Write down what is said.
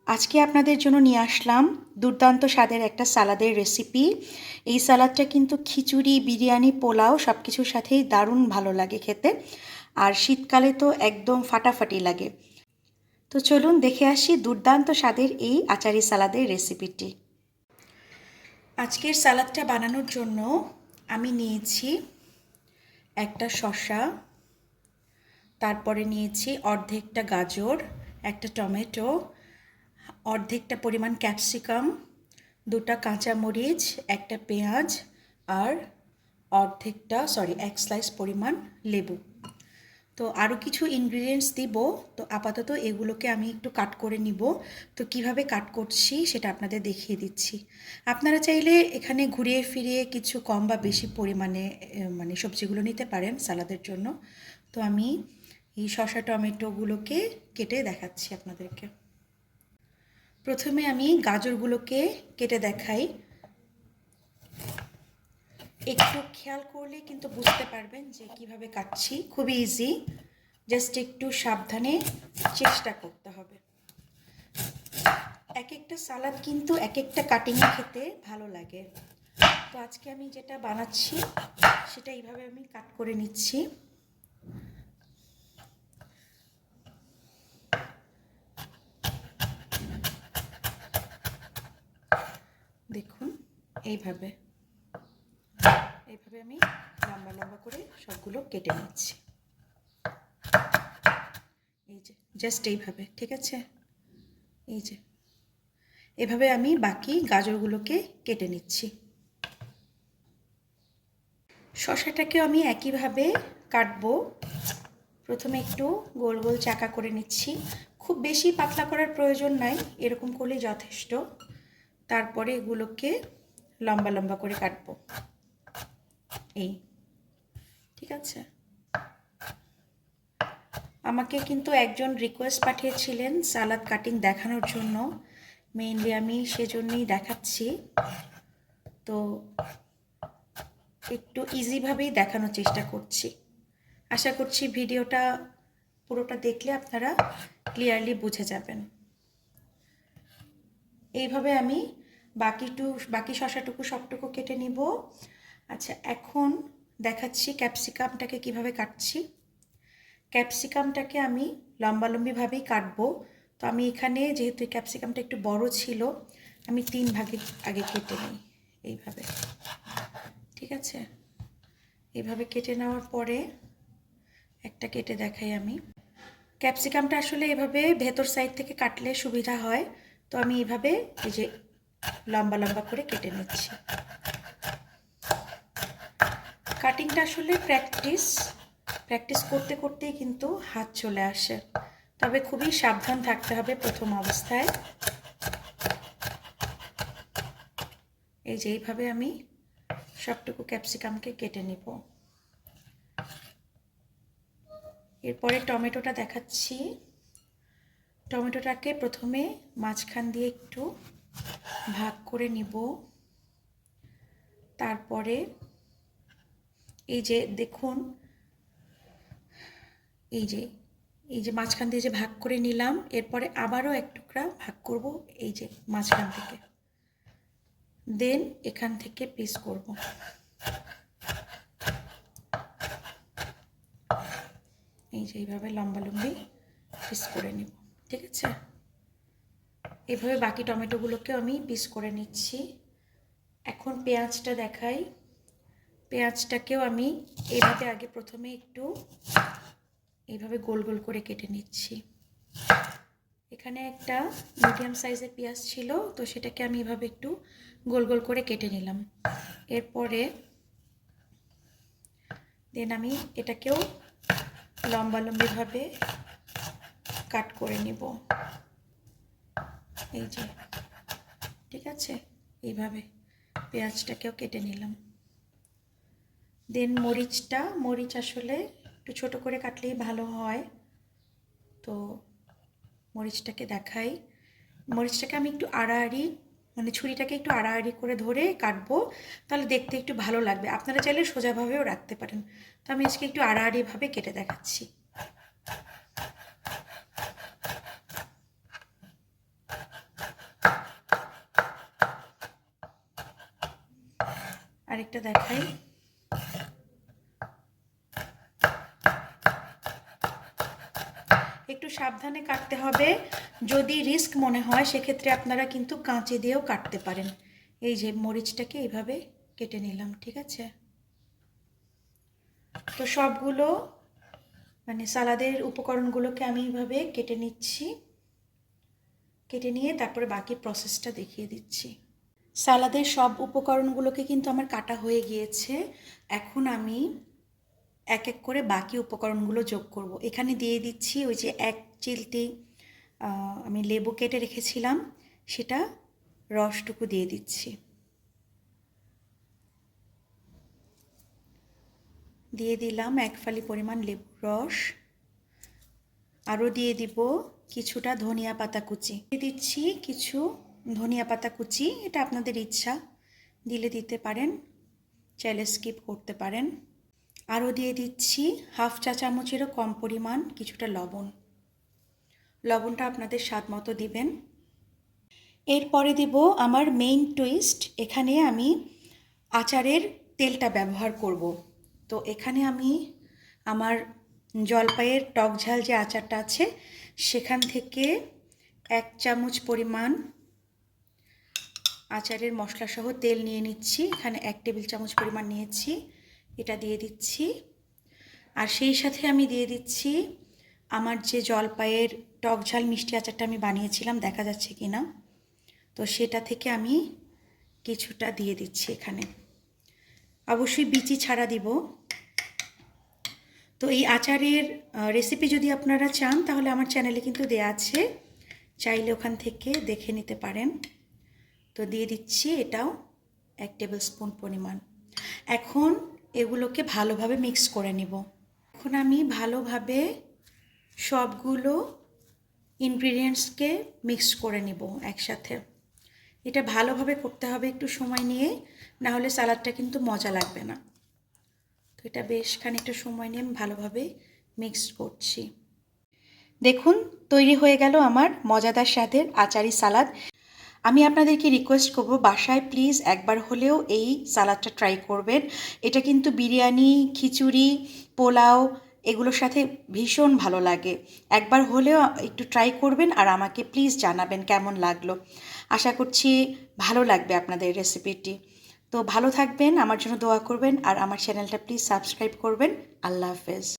আজকে আপনাদের জন্য নিয়ে আসলাম দুর্দান্ত স্বাদের একটা সালাদের রেসিপি। এই সালাদটা কিন্তু খিচুড়ি, বিরিয়ানি, পোলাও সব কিছুর সাথেই দারুণ ভালো লাগে খেতে, আর শীতকালে তো একদম ফাটাফাটি লাগে। তো চলুন দেখে আসি দুর্দান্ত স্বাদের এই আচারি সালাদের রেসিপিটি। আজকের সালাদটা বানানোর জন্য আমি নিয়েছি একটা শসা, তারপরে নিয়েছি অর্ধেকটা গাজর, একটা টমেটো, অর্ধেকটা পরিমাণ ক্যাপসিকাম, দুটা কাঁচামরিচ, একটা পেঁয়াজ, আর এক স্লাইস পরিমাণ লেবু। তো আরও কিছু ইনগ্রিডিয়েন্টস দিব, তো আপাতত এগুলোকে আমি একটু কাট করে নিব। তো কিভাবে কাট করছি সেটা আপনাদের দেখিয়ে দিচ্ছি। আপনারা চাইলে এখানে ঘুরিয়ে ফিরিয়ে কিছু কম বা বেশি পরিমাণে সবজিগুলো নিতে পারেন সালাদের জন্য। তো আমি এই শসা টমেটোগুলোকে কেটে দেখাচ্ছি আপনাদেরকে। প্রথমে আমি গাজরগুলোকে কেটে দেখাই। একটু খেয়াল করলে কিন্তু বুঝতে পারবেন যে কিভাবে কাটছি, খুবই ইজি, জাস্ট একটু সাবধানে চেষ্টা করতে হবে। এক একটা সালাদ কিন্তু এক একটা কাটিংয়ে খেতে ভালো লাগে। তো আজকে আমি যেটা বানাচ্ছি সেটা এইভাবে আমি কাট করে নিচ্ছি। দেখুন, এইভাবে আমি লম্বা লম্বা করে সবগুলো কেটে নিচ্ছি। এই যে জাস্ট এইভাবে, ঠিক আছে? এই যে এভাবে আমি বাকি গাজরগুলোকে কেটে নিচ্ছি। শসাটাকেও আমি একইভাবে কাটবো। প্রথমে একটু গোল গোল চাকা করে নিচ্ছি, খুব বেশি পাতলা করার প্রয়োজন নাই, এরকম করলে যথেষ্ট। তারপরে এগুলোকে লম্বা লম্বা করে কাটবো, এই, ঠিক আছে? আমাকে কিন্তু একজন রিকোয়েস্ট পাঠিয়েছিলেন সালাদ কাটিং দেখানোর জন্য, মেইনলি আমি সেজন্যই দেখাচ্ছি। তো একটু ইজিভাবেই দেখানোর চেষ্টা করছি। আশা করছি ভিডিওটা পুরোটা দেখলে আপনারা ক্লিয়ারলি বুঝে যাবেন। এইভাবে আমি বাকি শসাটুকু সবটুকু কেটে নিব। আচ্ছা, এখন দেখাচ্ছি ক্যাপসিকামটাকে কিভাবে কাটছি। ক্যাপসিকামটাকে আমি লম্বালম্বিভাবেই কাটবো। তো আমি এখানে যেহেতু ক্যাপসিকামটা একটু বড় ছিল, আমি 3 ভাগে আগে কেটে নিই এইভাবে, ঠিক আছে? এইভাবে কেটে নেওয়ার পরে একটা কেটে দেখাই আমি। ক্যাপসিকামটা আসলে এভাবে ভেতর সাইড থেকে কাটলে সুবিধা হয়। তো আমি এইভাবে এই যে লম্বা লম্বা করে কেটে নিচ্ছি। কাটিংটা আসলে প্র্যাকটিস করতে করতেই কিন্তু হাত চলে আসে, তবে খুবই সাবধান থাকতে হবে প্রথম অবস্থায়। এই যে এইভাবে আমি সবটুকু ক্যাপসিকামকে কেটে নিব। এরপরে টমেটোটা দেখাচ্ছি। টমেটোটাকে প্রথমে মাঝখান দিয়ে একটু ভাগ করে নিব। তারপরে এই যে দেখুন, এই যে মাঝখান দিয়ে যে ভাগ করে নিলাম, এরপরে আবারও এক টুকরা ভাগ করব এই যে মাঝখান থেকে, দেন এখান থেকে পিস করব। এই যে এইভাবে লম্বালম্বি পিস করে নিব, ঠিক আছে? এভাবে বাকি টমেটোগুলোকেও আমি পিস করে নিচ্ছি। এখন পেঁয়াজটা দেখাই। পেঁয়াজটাকেও আমি এইভাবে আগে প্রথমে একটু এইভাবে গোল গোল করে কেটে নিচ্ছি। এখানে একটা মিডিয়াম সাইজের পেঁয়াজ ছিল, তো সেটাকে আমি এভাবে একটু গোল গোল করে কেটে নিলাম। এরপরে দেন আমি এটাকেও লম্বালম্বিভাবে কাট করে নিব, এই যে, ঠিক আছে? এইভাবে পেঁয়াজটাকেও কেটে নিলাম। দেন মরিচ আসলে একটু ছোট করে কাটলেই ভালো হয়। তো মরিচটাকে দেখাই। মরিচটাকে আমি একটু আড়াআড়ি, ছুরিটাকে একটু আড়াআড়ি করে ধরে কাটবো, তাহলে দেখতে একটু ভালো লাগবে। আপনারা চাইলে সোজাভাবেও রাখতে পারেন। তো আমি আজকে একটু আড়াআড়িভাবে কেটে দেখাচ্ছি। আরেকটা দেখাই। একটু সাবধানে কাটতে হবে, যদি রিস্ক মনে হয় সেক্ষেত্রে আপনারা কিন্তু কাঁচি দিয়েও কাটতে পারেন। এই যে মরিচটাকে এইভাবে কেটে নিলাম, ঠিক আছে। তো সবগুলো মানে সালাদের উপকরণগুলোকে আমি এইভাবে কেটে নিচ্ছি, কেটে নিয়ে তারপরে বাকি প্রসেসটা দেখিয়ে দিচ্ছি। সালাদের সব উপকরণগুলোকে কিন্তু আমার কাটা হয়ে গিয়েছে। এখন আমি এক এক করে বাকি উপকরণগুলো যোগ করব। এখানে দিয়ে দিচ্ছি ওই যে 1 চিলটি আমি লেবু কেটে রেখেছিলাম, সেটা রসটুকু দিয়ে দিচ্ছি। দিয়ে দিলাম 1 ফালি পরিমাণ লেবুর রস। আরও দিয়ে দিব কিছুটা ধনিয়া পাতা কুচি। দিয়ে দিচ্ছি কিছু ধনিয়া পাতা কুচি, এটা আপনাদের ইচ্ছা, দিলে দিতে পারেন, চাইলে স্কিপ করতে পারেন। আরও দিয়ে দিচ্ছি 1/2 চা চামচেরও কম পরিমাণ কিছুটা লবণ। লবণটা আপনাদের স্বাদ মতো দিবেন। এরপরে দিব আমার মেইন টুইস্ট, এখানে আমি আচারের তেলটা ব্যবহার করব। তো এখানে আমি আমার জলপাইয়ের টক ঝাল যে আচারটা আছে সেখান থেকে 1 চামচ পরিমাণ আচারের মশলাসহ তেল নিয়ে নিচ্ছি। এখানে 1 টেবিল চামচ পরিমাণ নিয়েছি, এটা দিয়ে দিচ্ছি। আর সেই সাথে আমি দিয়ে দিচ্ছি আমার যে জলপাইয়ের টক ঝাল মিষ্টি আচারটা আমি বানিয়েছিলাম, দেখা যাচ্ছে কি না, তো সেটা থেকে আমি কিছুটা দিয়ে দিচ্ছি এখানে, অবশ্যই বিচি ছাড়া দিব। তো এই আচারের রেসিপি যদি আপনারা চান তাহলে আমার চ্যানেলে কিন্তু দেয়া আছে, চাইলে ওখান থেকে দেখে নিতে পারেন। তো দিয়ে দিচ্ছি এটাও 1 টেবিল স্পুন পরিমাণ। এখন এগুলোকে ভালোভাবে মিক্স করে নিব। এখন আমি ভালোভাবে সবগুলো ইনগ্রিডিয়েন্টসকে মিক্স করে নিব একসাথে। এটা ভালোভাবে করতে হবে একটু সময় নিয়ে, না হলে সালাদটা কিন্তু মজা লাগবে না। তো এটা বেশ খানিকটা সময় নিয়ে আমি ভালোভাবে মিক্স করছি। দেখুন তৈরি হয়ে গেল আমার মজাদার স্বাদের আচারি সালাদ। আমি আপনাদেরকে রিকোয়েস্ট করব বাসায় প্লিজ একবার হলেও এই সালাদটা ট্রাই করবেন। এটা কিন্তু বিরিয়ানি, খিচুড়ি, পোলাও এগুলোর সাথে ভীষণ ভালো লাগে। একবার হলেও একটু ট্রাই করবেন আর আমাকে প্লিজ জানাবেন কেমন লাগলো। আশা করছি ভালো লাগবে আপনাদের রেসিপিটি। তো ভালো থাকবেন, আমার জন্য দোয়া করবেন আর আমার চ্যানেলটা প্লিজ সাবস্ক্রাইব করবেন। আল্লাহ হাফেজ।